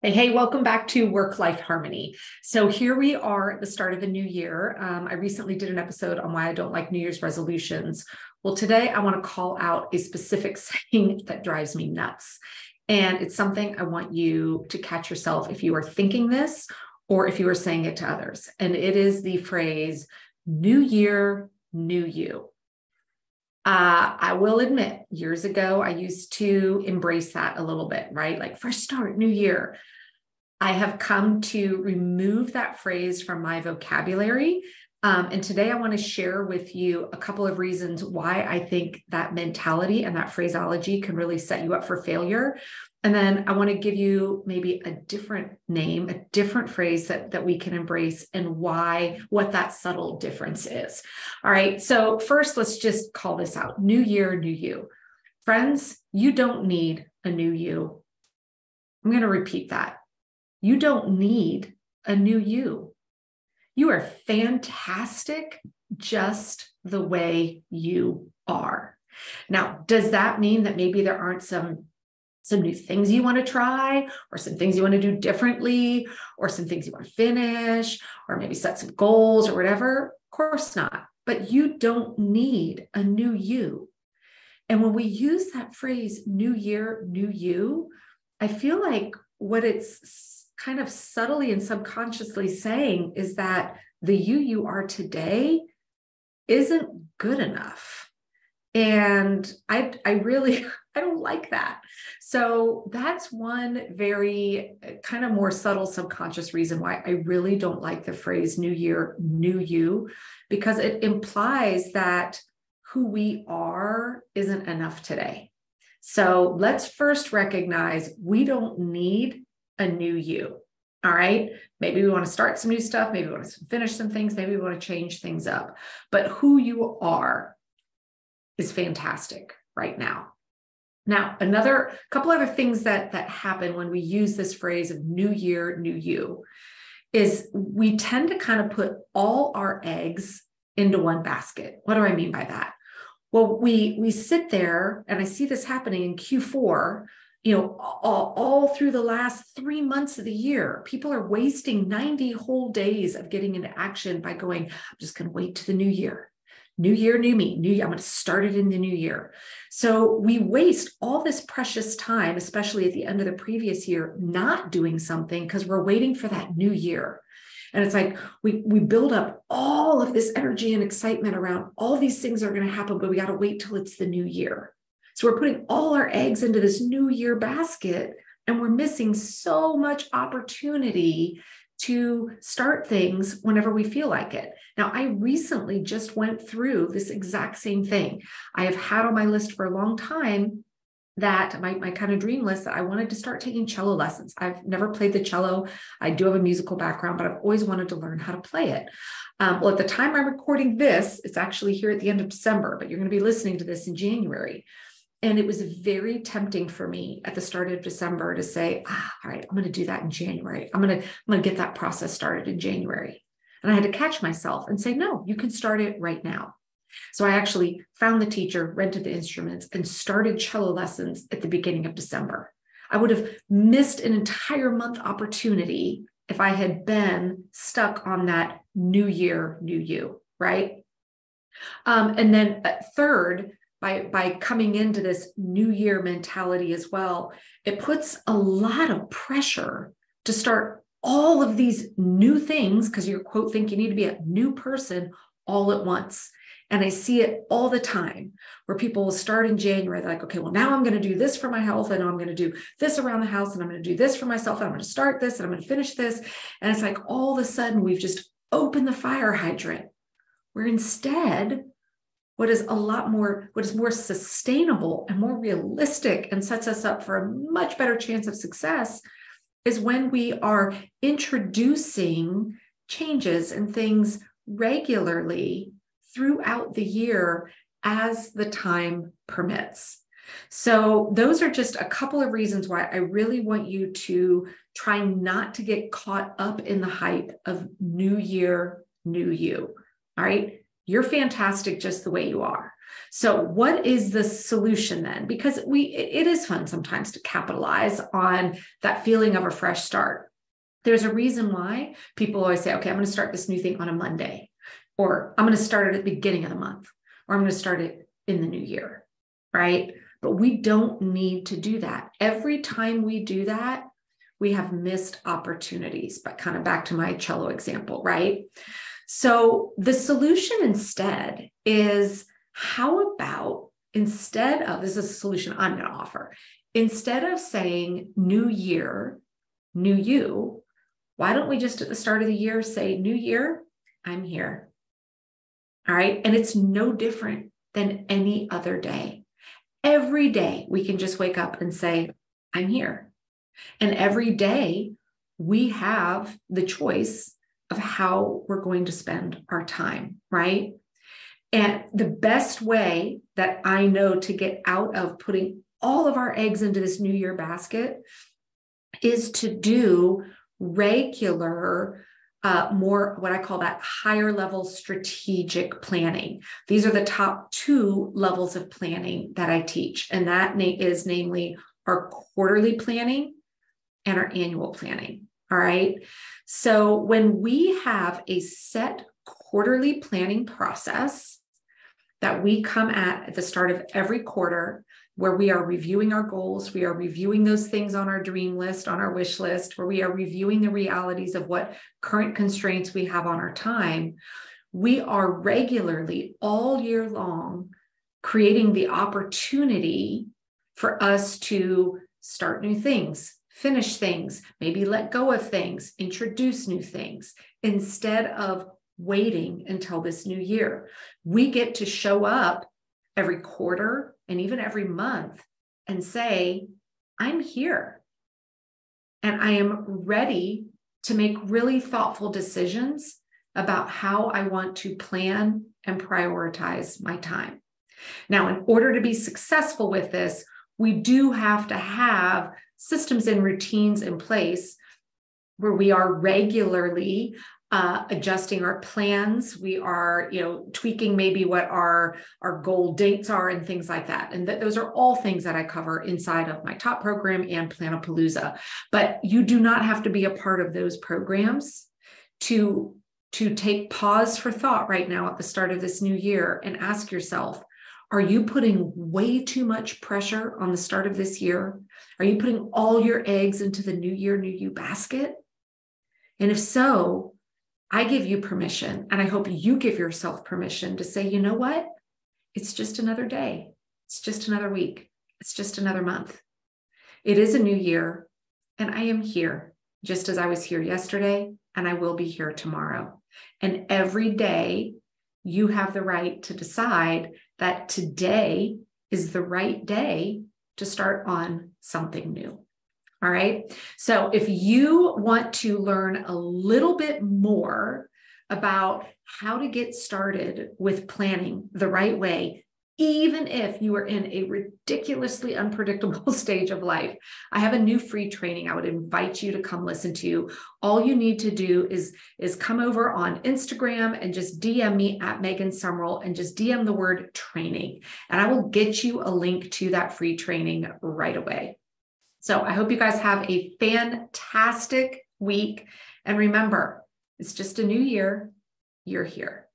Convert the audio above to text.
Hey, welcome back to Work-Life Harmony. So here we are at the start of a new year. I recently did an episode on why I don't like New Year's resolutions. Well, today I want to call out a specific saying that drives me nuts. And it's something I want you to catch yourself if you are thinking this or if you are saying it to others. And it is the phrase, new year, new you. I will admit, years ago, I used to embrace that a little bit, right? Like fresh start, new year. I have come to remove that phrase from my vocabulary. And today I want to share with you a couple of reasons why I think that mentality and that phraseology can really set you up for failure. And then I want to give you maybe a different name, a different phrase that we can embrace and what that subtle difference is. All right. So first, let's just call this out. New year, new you. Friends, you don't need a new you. I'm going to repeat that. You don't need a new you. You are fantastic just the way you are. Now, does that mean that maybe there aren't some new things you want to try, or some things you want to do differently, or some things you want to finish, or maybe set some goals or whatever? Of course not. But you don't need a new you. And when we use that phrase, new year, new you, I feel like what it's kind of subtly and subconsciously saying is that the you are today isn't good enough. And I don't like that. So that's one very kind of more subtle subconscious reason why I really don't like the phrase new year, new you, because it implies that who we are isn't enough today. So let's first recognize we don't need a new you. All right. Maybe we want to start some new stuff. Maybe we want to finish some things. Maybe we want to change things up. But who you are is fantastic right now. Now, couple other things that happen when we use this phrase of new year, new you is we tend to kind of put all our eggs into one basket. What do I mean by that? Well, we sit there, and I see this happening in Q4, all through the last 3 months of the year. People are wasting 90 whole days of getting into action by going, I'm just going to wait to the new year. New year, new me. New year, I'm going to start it in the new year. So we waste all this precious time, especially at the end of the previous year, not doing something because we're waiting for that new year. And it's like we build up all of this energy and excitement around all these things are going to happen, but we got to wait till it's the new year. So we're putting all our eggs into this new year basket, and we're missing so much opportunity to start things whenever we feel like it. Now, I recently just went through this exact same thing. I have had on my list for a long time that my kind of dream list that I wanted to start taking cello lessons. I've never played the cello. I do have a musical background, but I've always wanted to learn how to play it. Well, at the time I'm recording this, it's actually here at the end of December, but you're going to be listening to this in January. And it was very tempting for me at the start of December to say, all right, I'm going to do that in January. I'm going to get that process started in January. And I had to catch myself and say, no, you can start it right now. So I actually found the teacher, rented the instruments, and started cello lessons at the beginning of December. I would have missed an entire month opportunity if I had been stuck on that new year, new you, right? And then third, by coming into this new year mentality as well, it puts a lot of pressure to start all of these new things because you quote think you need to be a new person all at once. And I see it all the time where people will start in January. They're like, okay, well, now I'm going to do this for my health, and I'm going to do this around the house, and I'm going to do this for myself, and I'm going to start this, and I'm going to finish this. And it's like all of a sudden we've just opened the fire hydrant, where instead what is more sustainable and more realistic and sets us up for a much better chance of success is when we are introducing changes and things regularly throughout the year as the time permits. So those are just a couple of reasons why I really want you to try not to get caught up in the hype of new year, new you. All right. You're fantastic just the way you are. So what is the solution then? Because it is fun sometimes to capitalize on that feeling of a fresh start. There's a reason why people always say, okay, I'm going to start this new thing on a Monday, or I'm going to start it at the beginning of the month, or I'm going to start it in the new year, right? But we don't need to do that. Every time we do that, we have missed opportunities, but kind of back to my cello example, right? So the solution instead is, how about instead of, this is a solution I'm going to offer, instead of saying new year, new you, why don't we just at the start of the year say, new year, I'm here. All right. And it's no different than any other day. Every day we can just wake up and say, I'm here. And every day we have the choice of how we're going to spend our time, right? And the best way that I know to get out of putting all of our eggs into this new year basket is to do regular, more what I call that higher level strategic planning. These are the top 2 levels of planning that I teach. And that is namely our quarterly planning and our annual planning. All right. So when we have a set quarterly planning process that we come at the start of every quarter, where we are reviewing our goals, we are reviewing those things on our dream list, on our wish list, where we are reviewing the realities of what current constraints we have on our time, we are regularly all year long creating the opportunity for us to start new things, finish things, maybe let go of things, introduce new things, instead of waiting until this new year. We get to show up every quarter and even every month and say, I'm here and I am ready to make really thoughtful decisions about how I want to plan and prioritize my time. Now, in order to be successful with this, we do have to have systems and routines in place where we are regularly adjusting our plans. We are, tweaking maybe what our goal dates are and things like that. And those are all things that I cover inside of my top program and Planapalooza. But you do not have to be a part of those programs to take pause for thought right now at the start of this new year and ask yourself, are you putting way too much pressure on the start of this year? Are you putting all your eggs into the new year, new you basket? And if so, I give you permission, and I hope you give yourself permission to say, you know what? It's just another day. It's just another week. It's just another month. It is a new year, and I am here just as I was here yesterday, and I will be here tomorrow. And every day you have the right to decide that today is the right day to start on something new. All right. So if you want to learn a little bit more about how to get started with planning the right way, even if you are in a ridiculously unpredictable stage of life, I have a new free training I would invite you to come listen to. All you need to do is come over on Instagram and just DM me at Megan Sumrell and just DM the word training, and I will get you a link to that free training right away. So I hope you guys have a fantastic week. And remember, it's just a new year. You're here.